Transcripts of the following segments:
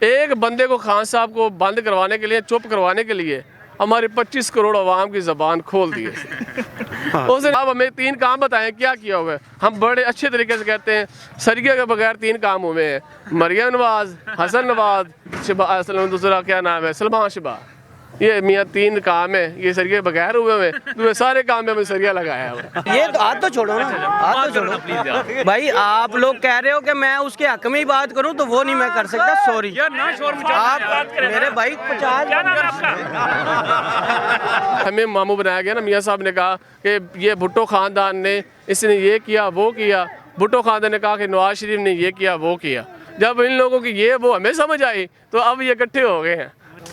एक बंदे को खान साहब को बंद करवाने के लिए, चुप करवाने के लिए हमारे 25 करोड़ अवाम की ज़बान खोल दी है। उसने अब हमें 3 काम बताएं क्या किया हुआ है। हम बड़े अच्छे तरीके से कहते हैं सरिया के बगैर 3 काम हुए हैं, मरियम नवाज, हसन नवाज, दूसरा क्या नाम है, सलमान शबा। ये मियाँ 3 काम है, ये सरिया बगैर हुए हुए, तो सारे काम में हमें सरिया लगाया हुआ। ये हाथ तो छोड़ो ना, हाथ तो छोड़ो भाई। आप लोग कह रहे हो कि मैं उसके हक में ही बात करूं, तो वो नहीं मैं कर सकता, सॉरी। आप मेरे भाई 50 हमें मामू बनाया गया ना। मियाँ साहब ने कहा कि ये भुट्टो ख़ानदान ने, इसने ये किया वो किया। भुट्टो ख़ानदान ने कहा कि नवाज शरीफ ने ये किया वो किया। जब इन लोगों की ये वो हमें समझ आई तो अब ये इकट्ठे हो गए हैं।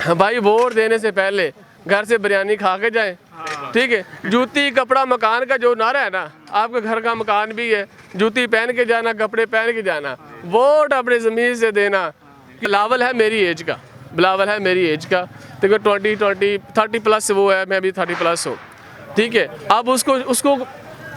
भाई वोट देने से पहले घर से बिरयानी खा के जाएं, ठीक है। जूती कपड़ा मकान का जो नारा है ना, आपके घर का मकान भी है, जूती पहन के जाना, कपड़े पहन के जाना। वोट अपने ज़मीन से देना। बिलावल है मेरी एज का, बिलावल है मेरी एज का, देखो 30 प्लस वो है, मैं भी 30 प्लस हूँ, ठीक है। अब उसको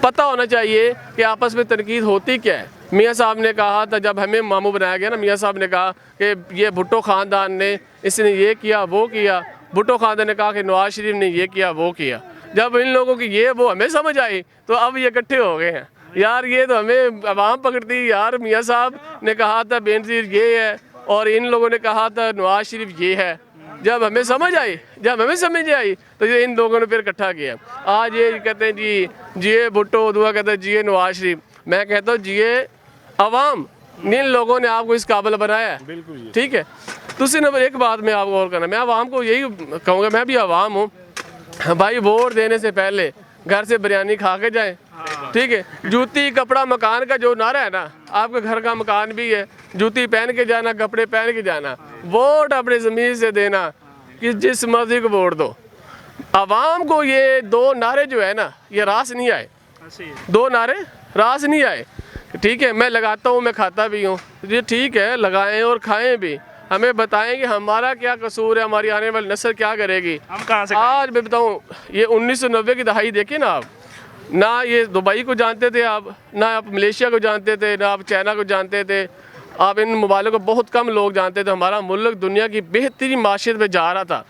पता होना चाहिए कि आपस में तनकीद होती क्या है। मियाँ साहब ने कहा था, जब हमें मामू बनाया गया ना, मियाँ साहब ने कहा कि ये भुट्टो ख़ानदान ने, इसने ये किया वो किया। भुट्टो ख़ानदान ने कहा कि नवाज शरीफ ने ये किया वो किया। जब इन लोगों की ये वो हमें समझ आई तो अब ये इकट्ठे हो गए हैं। यार ये तो हमें आवाम पकड़ती यार। मियाँ साहब ने कहा था बेनज़ीर ये है, और इन लोगों ने कहा था नवाज शरीफ ये है। जब हमें समझ आई तो ये इन लोगों ने फिर इकट्ठा किया। आज ये कहते हैं जी जिए भुट्टो, दुआ कहते हैं जिए नवाज शरीफ। मैं कहता हूँ जिए अवाम, इन लोगों ने आपको इस काबिल बनाया है, बिल्कुल, ठीक है। दूसरी नंबर एक बात मैं आपको और करना, मैं अवाम को यही कहूँगा, मैं भी अवाम हूँ भाई, वोट देने से पहले घर से बिरयानी खा के जाएं, ठीक है। जूती कपड़ा मकान का जो नारा है ना, आपके घर का मकान भी है, जूती पहन के जाना, कपड़े पहन के जाना। वोट अपने ज़मीन से देना, कि जिस मर्जी को वोट दो। अवाम को ये 2 नारे जो है ना, ये रास नहीं आए, 2 नारे रास नहीं आए, ठीक है। मैं लगाता हूँ, मैं खाता भी हूँ, ये ठीक है, लगाएं और खाएं भी। हमें बताएं कि हमारा क्या कसूर है, हमारी आने वाली नस्ल क्या करेगी। हम कहाँ से आज मैं बताऊँ, ये 1990 की दहाई देखिए ना आप, ना ये दुबई को जानते थे आप, ना आप मलेशिया को जानते थे, ना आप चाइना को जानते थे। आप इन मोबाइलों को बहुत कम लोग जानते थे। हमारा मुल्क दुनिया की बेहतरीन माशियत में जा रहा था।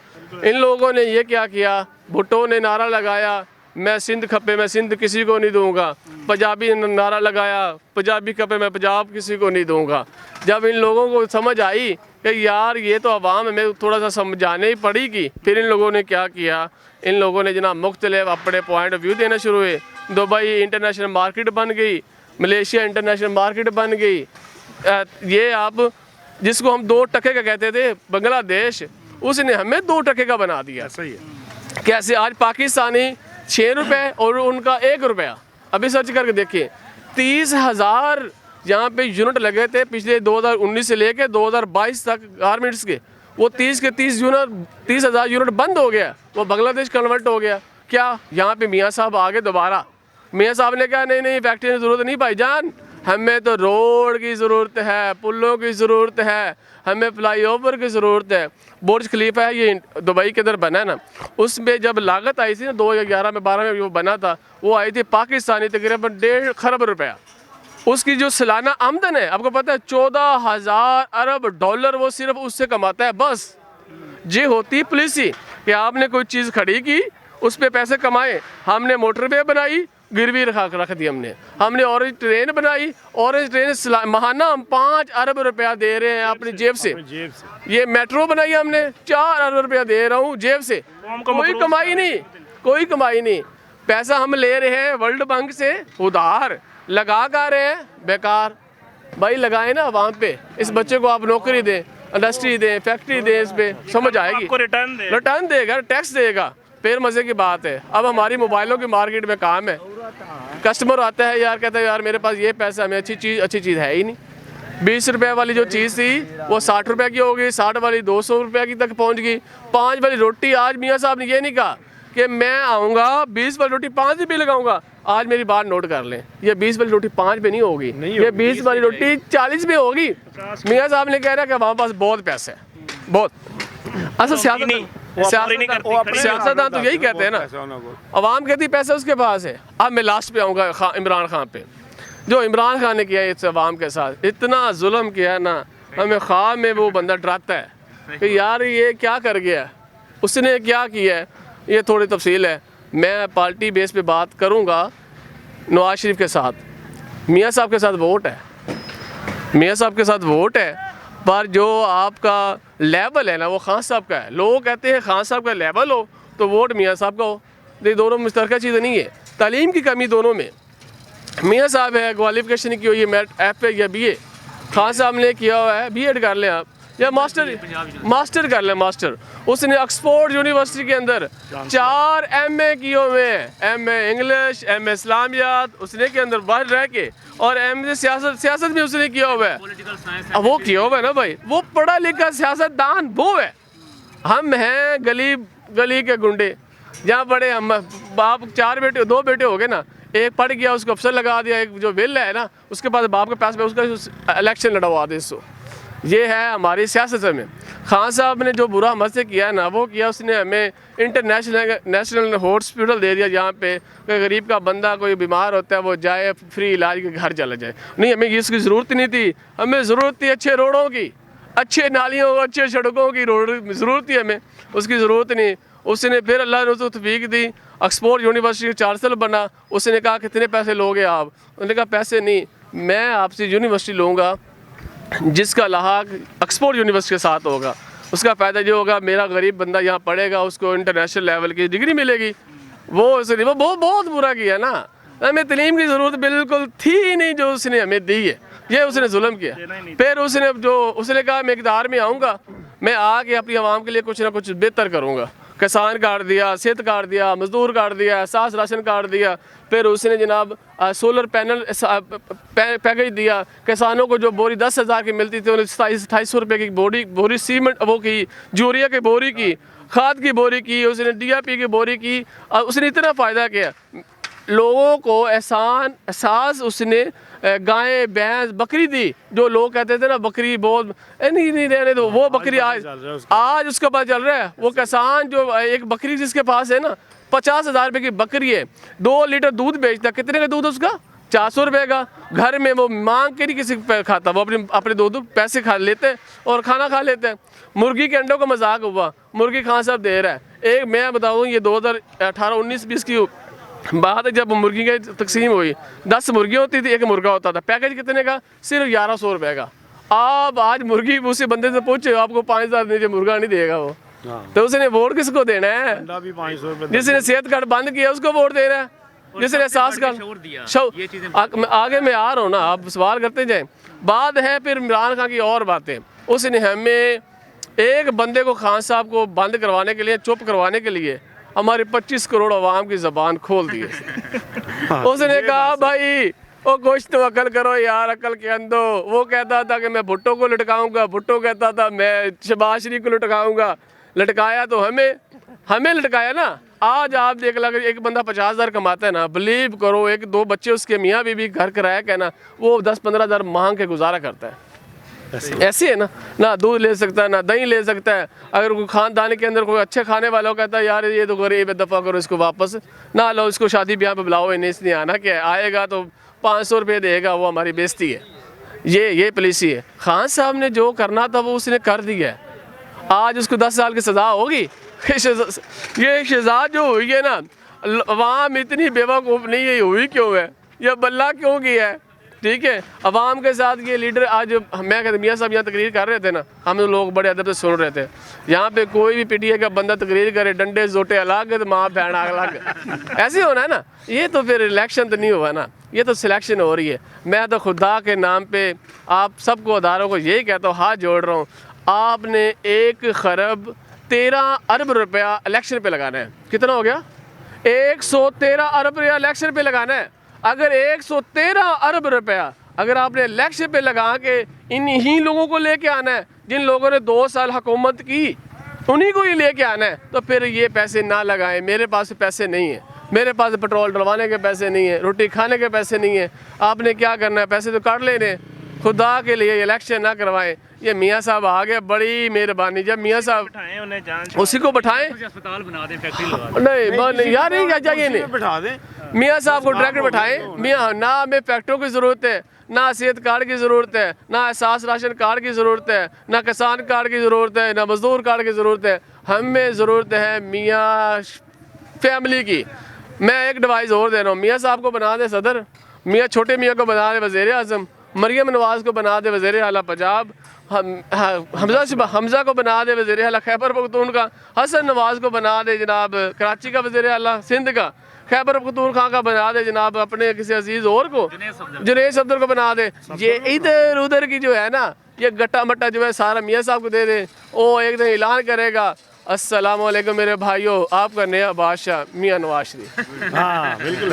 इन लोगों ने ये क्या किया, भुट्टो ने नारा लगाया मैं सिंध खपे, मैं सिंध किसी को नहीं दूंगा। पंजाबी ने नारा लगाया पंजाबी खपे, मैं पंजाब किसी को नहीं दूंगा। जब इन लोगों को समझ आई कि यार ये तो अवाम में थोड़ा सा समझाने ही पड़ेगी, फिर इन लोगों ने क्या किया, इन लोगों ने जनाब मुख्तलिफ अपने पॉइंट ऑफ व्यू देना शुरू हुए। दुबई इंटरनेशनल मार्केट बन गई, मलेशिया इंटरनेशनल मार्केट बन गई। ये आप जिसको हम 2 टके का कहते थे बांग्लादेश, उसने हमें 2 टके का बना दिया। सही है। कैसे आज पाकिस्तानी 6 रुपये और उनका 1 रुपया, अभी सर्च करके देखिए 30,000 यहाँ पे यूनिट लगे थे पिछले 2019 से लेके 2022 तक गारमेंट्स के। वो 30 के 30,000 यूनिट बंद हो गया, वो बांग्लादेश कन्वर्ट हो गया। क्या यहाँ पे मियाँ साहब आ गए दोबारा। मियाँ साहब ने कहा नहीं फैक्ट्री की ज़रूरत नहीं भाईजान, हमें तो रोड की ज़रूरत है, पुलों की ज़रूरत है, हमें फ्लाईओवर की ज़रूरत है। बुर्ज खलीफा है ये दुबई के अंदर बना है ना, उसमें जब लागत आई थी ना 2011 में 12 में वो बना था, वो आई थी पाकिस्तानी तकरीबन 1.5 खरब रुपया। उसकी जो सालाना आमदन है आपको पता है 14,000 अरब डॉलर वो सिर्फ उससे कमाता है। बस ये होती पॉलिसी कि आपने कोई चीज़ खड़ी की उस पर पैसे कमाए। हमने मोटरवे बनाई, गिरवी रख दी हमने ऑरेंज ट्रेन बनाई, ऑरेंज ट्रेन महाना हम 5 अरब रुपया दे रहे हैं अपनी जेब से। ये मेट्रो बनाई हमने 4 अरब रुपया दे रहा हूँ जेब से। कोई कमाई नहीं, पैसा हम ले रहे हैं वर्ल्ड बैंक से उधार, लगा कर रहे हैं बेकार। भाई लगाए ना अवाम पे, इस बच्चे को आप नौकरी दें, इंडस्ट्री दें, फैक्ट्री दें, इस पे समझ आएगी, रिटर्न देगा, टैक्स देगा, फिर मज़े की बात है। अब हमारी मोबाइलों की मार्केट में काम है, कस्टमर आता है यार, कहता है यार मेरे पास ये पैसा, हमें अच्छी चीज़ है ही नहीं। 20 रुपये वाली जो चीज़ थी वो 60 रुपये की हो गई, 60 वाली 200 रुपये की तक पहुंच गई। 5 वाली रोटी, आज मियाँ साहब ने ये नहीं कहा कि मैं आऊँगा 20 वाली रोटी 5 रुपये लगाऊंगा। आज मेरी बात नोट कर लें, ये 20 वाली रोटी 5 पे नहीं होगी, ये 20 वाली रोटी 40 पे होगी। मियाँ साहब ने कह रहा कि हमारे पास बहुत पैसा है, बहुत। अच्छा सियासतदान तो यही कहते हैं ना, अवाम कहती पैसा उसके पास है। अब मैं लास्ट पे आऊँगा इमरान खान पे। जो इमरान खान ने किया इस अवाम के साथ, इतना जुल्म किया ना, हमें ख्वाब में वो बंदा डराता है कि यार ये क्या कर गया, उसने क्या किया है। ये थोड़ी तफसील है, मैं पार्टी बेस पे बात करूँगा। नवाज शरीफ के साथ, मियाँ साहब के साथ वोट है, मियाँ साहब के साथ वोट है, पर जो आपका लेवल है ना वो खान साहब का है। लोग कहते हैं खान साहब का लेवल हो तो वोट मियाँ साहब का हो, ये दोनों मुश्तरका चीज़ नहीं है। तालीम की कमी दोनों में, मियाँ साहब है क्वालिफिकेशन की हुई है मेरिट FA या BA, खान साहब ने किया हुआ है B.Ed कर लें आप, या मास्टर कर लें मास्टर। उसने ऑक्सफोर्ड यूनिवर्सिटी के अंदर 4 MA किए हुए हैं, MA इंग्लिश, MA इस्लामियात उसने के अंदर बाहर रह के, और MA सियासत भी उसने किया हुआ है। वो किया हुआ है ना भाई, वो पढ़ा लिखा सियासतदान वो है। हम हैं गली के गुंडे, जहाँ पढ़े हम बाप 2 बेटे हो गए ना, एक पढ़ गया उसको अफसर लगा दिया, एक जो विल है ना उसके पास बाप के पास में उसका इलेक्शन लड़वा दे। इसको ये है हमारी सियासत में। खान साहब ने जो बुरा हमसे किया है ना वो किया, उसने हमें नेशनल हॉस्पिटल दे दिया जहाँ पे कोई गरीब का बंदा कोई बीमार होता है वो जाए फ्री इलाज के घर चला जाए। नहीं, हमें इसकी ज़रूरत नहीं थी, हमें ज़रूरत थी अच्छे रोडों की, अच्छे नालियों, अच्छे सड़कों की रोड ज़रूरत थी हमें, उसकी ज़रूरत नहीं। उसने फिर अल्लाह ने उसको तौफीक दी, ऑक्सफोर्ड यूनिवर्सिटी चांसलर बना। उसने कहा कितने पैसे लोगे आप, उन्होंने कहा पैसे नहीं, मैं आपसे यूनिवर्सिटी लूँगा जिसका लाहाक ऑक्सफोर्ड यूनिवर्सिटी के साथ होगा। उसका फ़ायदा ये होगा मेरा गरीब बंदा यहाँ पढ़ेगा, उसको इंटरनेशनल लेवल की डिग्री मिलेगी। वो उसने वो बहुत बुरा किया ना, हमें तलीम की ज़रूरत बिल्कुल थी ही नहीं जो उसने हमें दी है, ये उसने जुल्म किया। फिर उसने कहा मैं इक़्तिदार में आऊँगा, मैं आके अपनी आवाम के लिए कुछ ना कुछ बेहतर करूँगा। किसान कार्ड दिया, सेहत कार्ड दिया, मजदूर कार्ड दिया, एहसास राशन कार्ड दिया। फिर उसने जनाब सोलर पैनल पैकेज दिया। किसानों को जो बोरी 10,000 की मिलती थी उन्हें 2700 रुपये की बोरी सीमेंट वो की, यूरिया की बोरी की, खाद की बोरी की, उसने DAP की बोरी की। उसने इतना फ़ायदा किया लोगों को, एहसास उसने गाय भैंस बकरी दी। जो लोग कहते थे ना बकरी बहुत नहीं रहने दो, वो बकरी आज उसका पता चल रहा है। वो किसान जो एक बकरी जिसके पास है ना 50,000 रुपये की बकरी है, 2 लीटर दूध बेचता, कितने का दूध उसका 400 रुपये का। घर में वो मांग के नहीं किसी पे खाता, वो अपने दूध पैसे खा लेते और खाना खा लेते हैं। मुर्गी के अंडों का मजाक हुआ, मुर्गी खान साहब दे रहा है। एक मैं बताऊँ ये 2018-19-20 की बात है, जब मुर्गी की तकसीम हुई 10 मुर्गियाँ होती थी, 1 मुर्गा होता था। पैकेज कितने का, सिर्फ 1100 रुपये का। आप आज मुर्गी उसी बंदे से पूछे आपको 5,000 नीचे मुर्गा नहीं देगा वो। तो उसने वोट किसको देना है, जिसने सेहत कार्ड बंद किया उसको वोट दे रहा है, जिसने एहसास कार्ड। आगे मैं आ रहा हूँ ना, आप सवाल करते जाए। बात है फिर इमरान खान की और बातें। उसने हमें एक बंदे को, खान साहब को बंद करवाने के लिए, चुप करवाने के लिए हमारे 25 करोड़ अवाम की ज़बान खोल दी है। उसने कहा भाई वो कुछ तो अकल करो यार, अकल के अंदो। वो कहता था कि मैं भुट्टो को लटकाऊंगा, भुट्टो कहता था मैं शहबाज शरीफ को लटकाऊंगा। लटकाया तो हमें लटकाया ना। आज आप देख लगे एक बंदा 50,000 कमाता है ना, बिलीव करो 1-2 बच्चे उसके मियाँ बीवी घर किराया का ना वो 10-15 हज़ार मांग के गुजारा करता है। ऐसे है ना दूध ले सकता है ना दही ले सकता है। अगर कोई खानदान के अंदर कोई अच्छे खाने वाला हो, कहता है यार ये तो गरीब है, दफ़ा करो इसको वापस ना लो, इसको शादी ब्याह पे बुलाओ, इन्हें इसने आना क्या है, आएगा तो 500 रुपये देगा, वो हमारी बेइज्जती है। ये पॉलिसी है। खान साहब ने जो करना था वो उसने कर दिया है। आज उसको 10 साल की सज़ा होगी। ये सज़ा जो हुई है ना, अवाम इतनी बेवकूफ़ नहीं है, हुई क्यों है, यह बल्ला क्यों किया है, ठीक है। अवाम के साथ ये लीडर, आज मैं कहते मियाँ साहब यहाँ तकरीर कर रहे थे ना, हम लोग बड़े अदब से सुन रहे थे। यहाँ पे कोई भी PTI का बंदा तकरीर करे, डंडे जोटे अलग, तो माँ बहन अलग, ऐसे होना है ना। ये तो फिर इलेक्शन तो नहीं हुआ ना, ये तो सिलेक्शन हो रही है। मैं तो खुदा के नाम पे आप सबको अदारों को यही कहता हूँ, हाथ जोड़ रहा हूँ, आपने 1 खरब 13 अरब रुपया इलेक्शन पे लगाना है। कितना हो गया, 113 अरब रुपया इलेक्शन पे लगाना है। अगर 113 अरब रुपया अगर आपने इलेक्शन पे लगा के इन्हीं लोगों को लेके आना है जिन लोगों ने 2 साल हुकूमत की, उन्हीं को ही लेके आना है, तो फिर ये पैसे ना लगाएं। मेरे पास पैसे नहीं है, मेरे पास पेट्रोल डलवाने के पैसे नहीं है, रोटी खाने के पैसे नहीं है। आपने क्या करना है, पैसे तो काट लेने। खुदा के लिए इलेक्शन ना करवाएं। ये मियाँ साहब आ गए, बड़ी मेहरबानी। जब मियाँ साहब उसी को बैठाएं, अस्पताल बना दें, फैक्ट्री लगा नहीं यार नहीं चाहिए, नहीं बैठा दें। मियाँ साहब को डायरेक्ट बैठाएं। मियाँ ना हमें फैक्टरों की ज़रूरत है, ना सेहत कार्ड की ज़रूरत है, ना एहसास राशन कार्ड की ज़रूरत है, ना किसान कार्ड की ज़रूरत है, ना मजदूर कार्ड की ज़रूरत है। हमें ज़रूरत है मियाँ फैमिली की। मैं एक डिवाइस और दे रहा हूँ, मियाँ साहब को बना दे सदर, मियाँ छोटे मियाँ को बना दे वज़ीर आज़म, मरियम नवाज़ को बना दे वज़ीर आला पंजाब, हमज़ा को बना दे वज़ीर आला खैबर पख्तूनख्वा, हसन नवाज़ को बना दे जनाब कराची का वज़ीर आला सिंध का, खैबर पख्तूनख्वा का बना दे जनाब अपने किसी अजीज़ और को, जुनैद सफदर को बना दे। ये इधर उधर की जो है ना, ये गट्टा मट्टा जो है सारा मियाँ साहब को दे दे। वो एक दिन ऐलान करेगा, अस्सलाम वालेकुम मेरे भाइयों, आपका नया बादशाह मियाँ नवाज शरीफ। हाँ बिल्कुल,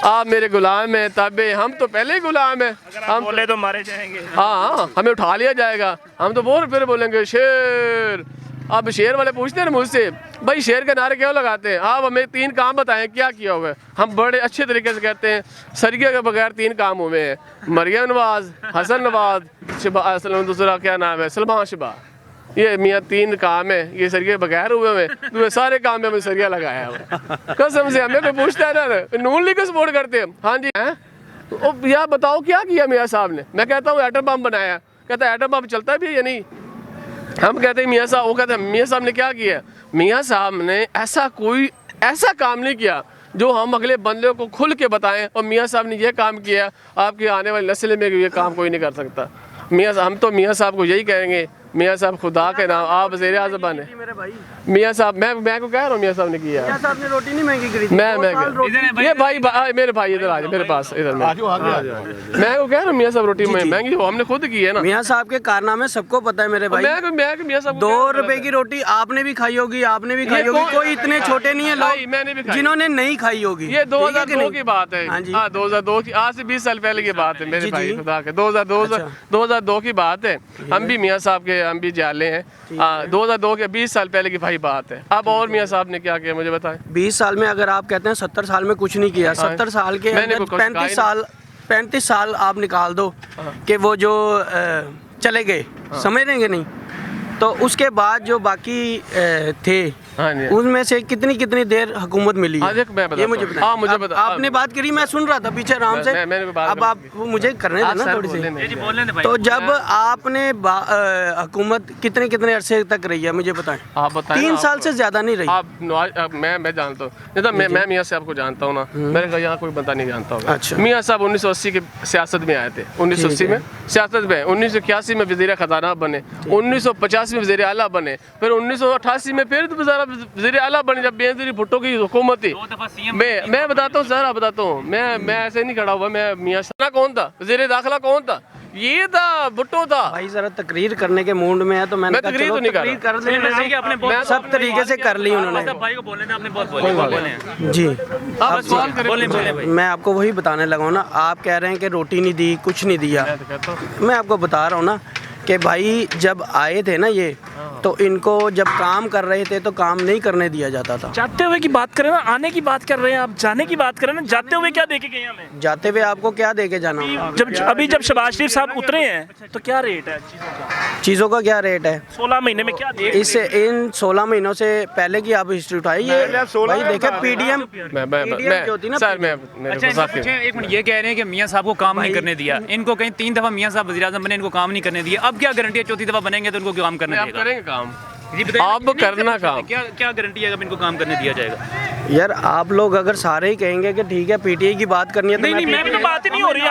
आप मेरे गुलाम हैं, तबे हम तो पहले ही गुलाम हैं। हम बोले तो मारे जाएंगे। हाँ, हमें उठा लिया जाएगा। हम तो बोल फिर बोलेंगे शेर। अब शेर वाले पूछते हैं मुझसे, भाई शेर के नारे क्यों लगाते हैं? आप हमें 3 काम बताएं क्या किया हुआ है। हम बड़े अच्छे तरीके से कहते हैं सरिया के बगैर 3 काम हुए हैं, मरियम नवाज, हसन नवाज, दूसरा क्या नाम है, सलमान शबा। ये मियाँ 3 काम है, ये सरिया बगैर हुए हुए, तुम्हें सारे काम में हमें सरिया लगाया हुआ। कसम से हमें कोई पूछता है ना, नून लीग को सपोर्ट करते हैं। हाँ जी हैं, तो यार बताओ क्या किया मियाँ साहब ने? मैं कहता हूँ एटम बम बनाया, कहता है एटम बम चलता भी है या नहीं? हम कहते हैं मियाँ साहब, वो कहते हैं मियाँ साहब ने क्या किया? मियाँ साहब ने ऐसा काम नहीं किया जो हम अगले बंदे को खुल के बताएं। और मियाँ साहब ने ये काम किया, आपकी आने वाली नस्ल में ये काम कोई नहीं कर सकता। हम तो मियाँ साहब को यही कहेंगे, मियाँ साहब खुदा के नाम आप वज़ीर आज़म बने। मियाँ साहब मैं को कह रहा हूँ मियाँ साहब ने किया। मियाँ साहब ने रोटी नहीं महंगी करी थी। ये भाई मेरे भाई इधर आ जाए मेरे पास, इधर मैं को कह रहा हूँ मियाँ साहब रोटी महंगी हमने खुद की है ना। मियाँ साहब के कारनामे सबको पता है मेरे भाई। मैं मियाँ साहब 2 रुपए की रोटी आपने भी खाई होगी, आपने भी खाई होगी, कोई इतने छोटे नहीं है लोग जिन्होंने नहीं खाई होगी। ये 2002 की बात है। हाँ जी, 2002 की, आज से 20 साल पहले की बात है मेरे भाई, खुदा के 2002 की बात है। हम भी मियाँ साहब के हम भी जाले हैं। 2002 के 20 साल पहले की भाई बात है। अब और मियाँ साहब ने क्या किया मुझे बताएं? 20 साल में अगर आप कहते हैं 70 साल में कुछ नहीं किया, 70 साल के अंदर 35 साल आप निकाल दो कि वो जो चले गए, समझेंगे नहीं, तो उसके बाद जो बाकी थे उनमें से कितनी देर हुकूमत मिली है? ये मुझे बताएं। आपने बात करी, मैं सुन रहा था पीछे आराम से। अब आप मुझे करने देना थोड़ी सी। तो जब आपने हुकूमत कितने अरसे तक रही है मुझे बताएं? आप बताएं। 3 साल से ज्यादा नहीं रही। मैं जानता हूँ, मैं मियाँ साहब को जानता हूँ ना, मेरे को यहाँ कोई बंदा नहीं जानता होगा। अच्छा। मियाँ साहब 1980 के सियासत में आए थे, 1980 में सियासत में, 1981 में वज़ीर ख़जाना बने, 1985 में वज़ीर आला बने, फिर 1988 में फिर वज़ीर आला बने जब बेनज़ीर भुट्टो की हुकूमत थी। मैं बताता हूँ सर, बताता हूँ, मैं ऐसे नहीं खड़ा हुआ। मैं मियाँ साहब कौन था? वज़ीर दाखिला कौन था? ये था, भुट्टो था। भाई जरा तकरीर करने के मूड में है तो मैंने कहा तकरीर चलो तो नहीं तकरीर कर लें। सब तरीके से कर ली उन्होंने। भाई को बोलने आपने बहुत बोले जी, आप सवाल करें। मैं आपको वही बताने लगा हूँ ना। आप कह रहे हैं कि रोटी नहीं दी, कुछ नहीं दिया। मैं आपको बता रहा हूँ ना कि भाई जब आए थे ना ये, तो इनको जब काम कर रहे थे तो काम नहीं करने दिया जाता था। जाते हुए की बात करें ना, आने की बात कर रहे हैं आप, जाने की बात करें ना, जाते हुए क्या देके गए हमें? जाते हुए आपको क्या देके जाना? जब शहबाज शरीफ साहब उतरे हैं तो क्या रेट है चीज़ों का? क्या रेट है 16 महीने में? क्या इन 16 महीनों से पहले की आप हिस्ट्री उठाइए भाई। देखे पीडीएम जो थी ना सर, मैं एक मिनट, ये कह रहे हैं कि मियाँ साहब को काम नहीं करने दिया। इनको कहीं 3 दफा मियाँ साहब वज़ीर आज़म बने, इनको काम नहीं करने दिया। अब क्या गारंटी है 4थी दफा बनेंगे तो उनको काम करने देगा? करेंगे काम, जी बताइए। आप करना काम। क्या गारंटी है अब इनको काम करने दिया जाएगा? यार आप लोग अगर सारे ही कहेंगे कि ठीक है पीटीआई की बात करनी है तो नहीं, मैं तो बात ही नहीं हो रही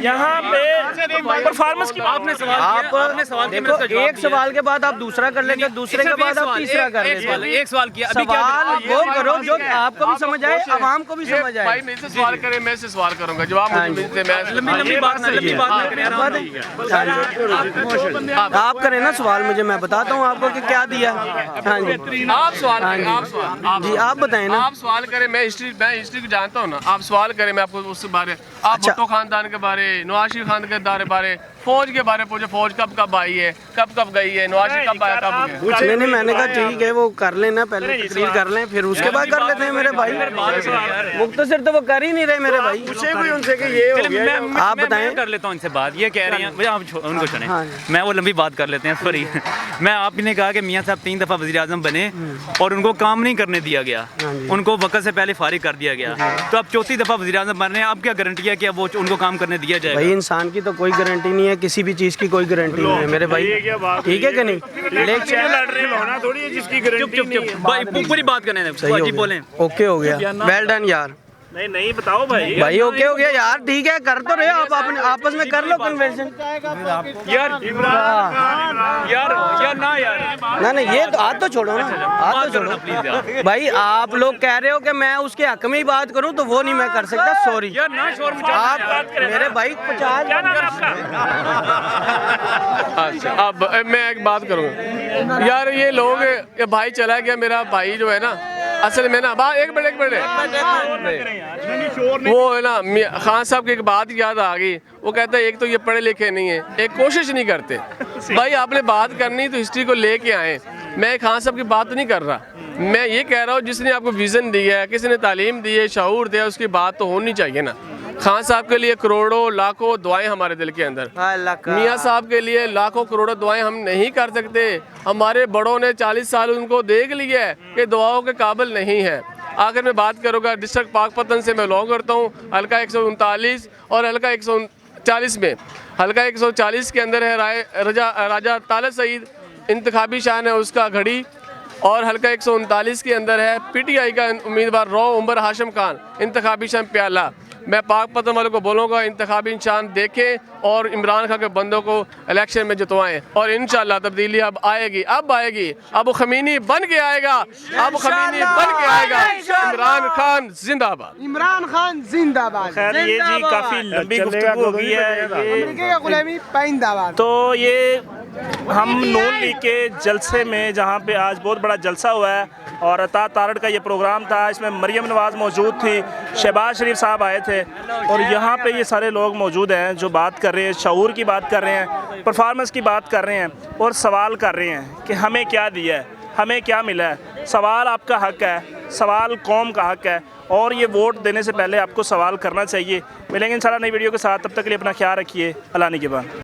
यहाँ पे परफॉर्मेंस की। आपने सवाल देखो, एक सवाल के बाद आप दूसरा कर लेंगे, दूसरे के बाद आप तीसरा कर लेंगे। एक सवाल किया, अभी सवाल वो करो जो आपको भी समझ आए, आवाम को भी समझ आए। भाई मेरे से सवाल करें, मैं से सवाल करूंगा, जवाब मुझे लंबी बात ना करें। आप करें ना सवाल मुझे, मैं बताता हूँ आपको कि क्या दिया। हाँ जी, आप सवाल करें, जी आप बताएं ना। आप सवाल करें, मैं हिस्ट्री को जानता हूँ ना। आप सवाल करें, मैं आपको उससे बारे आप भुट्टो खानदान के बारे, नवाज शरीफ खान के बारे, फौज के बारे पूछो, फौज कब कब आई है, कब कब गई है, नवाज शरीफ कब आया, कब गया? नहीं, मैंने कहा ठीक है, वो कर लेना, पहले तकरीर कर लें, फिर उसके बाद कर लेते हैं मेरे भाई। मुख्तसर तो वो कर ही नहीं रहे मेरे भाई। पूछे भी उनसे कि ये हो गया। आप बताएं। कर लेता हूँ इनसे बात। ये कह रहे हैं भैया, आप उनको सुने, हाँ। मैं वो लंबी बात कर लेते हैं, सॉरी। मैं आपने कहा कि मियाँ साहब 3 दफ़ा वज़ीर-ए-आज़म बने और उनको काम नहीं करने दिया गया, उनको वक्त से पहले फारिग कर दिया गया, तो अब 4थी दफ़ा वज़ीर-ए-आज़म बन रहे हैं, अब क्या गारंटी है कि अब वो उनको काम करने दिया जाएगा? भाई इंसान की तो कोई गारंटी नहीं है, किसी भी चीज़ की कोई गारंटी नहीं है मेरे भाई, ठीक है कि नहीं? भाई पूरी बात करने दें, सही हो जी गया। बोलें। ओके हो गया, वेल डन यार। नहीं बताओ भाई। भाई ओके हो गया यार, ठीक है, कर तो रहे हो आप, अपने आपस में कर लो कन्वर्सेशन। यार ना यार ना ये तो हाथ तो छोड़ो ना, हाथ तो छोड़ो भाई। आप लोग कह रहे हो कि मैं उसके हक में ही बात करूं, तो वो नहीं मैं कर सकता, सॉरी। यार ना शोर मचा, आप मेरे भाई 50। क्या नाम है आपका? अच्छा, अब मैं एक बात करूँ यार, ये लोग, ये भाई चला गया मेरा भाई जो है ना, असल में ना एक मिनट वो है ना, खान साहब की एक बात याद आ गई। वो कहता है एक तो ये पढ़े लिखे नहीं है, एक कोशिश नहीं करते। भाई आपने बात करनी तो हिस्ट्री को लेके आए। मैं खान साहब की बात तो नहीं कर रहा, मैं ये कह रहा हूँ जिसने आपको विज़न दिया है, किसी ने तालीम दी है, शऊर दिया, उसकी बात तो होनी चाहिए ना। खान साहब के लिए करोड़ों लाखों दुआएं हमारे दिल के अंदर, मियाँ साहब के लिए लाखों करोड़ों दुआएं हम नहीं कर सकते। हमारे बड़ों ने 40 साल उनको देख लिया है कि दुआओं के काबिल नहीं है। आखिर में बात करूँगा, डिस्ट्रिक्ट पाकपतन से मैं बिलोंग करता हूँ, हल्का 139 और हल्का 140 में, हल्का 140 के अंदर है राजा तालत सईद, इंतखाबी शान है उसका घड़ी, और हल्का 139 के अंदर है PTI का उम्मीदवार रॉ उमर हाशिम खान, इंतखाबी शान प्याला। मैं पाकपतन वालों को बोलूँगा इंतखाबी निशान देखें और इमरान खान के बंदों को इलेक्शन में जितवाएं, और इंशाल्लाह तब्दीली अब आएगी, अब खमीनी बन के आएगा, अब खमीनी बन के आएगा। इमरान खान जिंदाबाद, इमरान खान जिंदाबाद। खैर ये जी काफ़ी लंबी गुफ्तगू हो गई है अमेरिका का गुलामी पाइंदाबाद। तो ये हम नून लीग के जलसे में, जहाँ पे आज बहुत बड़ा जलसा हुआ है और अता तारड़ का ये प्रोग्राम था, इसमें मरियम नवाज़ मौजूद थी, शहबाज शरीफ साहब आए थे, और यहाँ पे ये सारे लोग मौजूद हैं जो बात कर रहे हैं, शऊर की बात कर रहे हैं, परफॉर्मेंस की बात कर रहे हैं, और सवाल कर रहे हैं कि हमें क्या दिया है, हमें क्या मिला है। सवाल आपका हक है, सवाल कौम का हक है, और ये वोट देने से पहले आपको सवाल करना चाहिए। मिलेंगे इंशाल्लाह नई वीडियो के साथ, तब तक के लिए अपना ख्याल रखिए। अल्लाह निगहबान।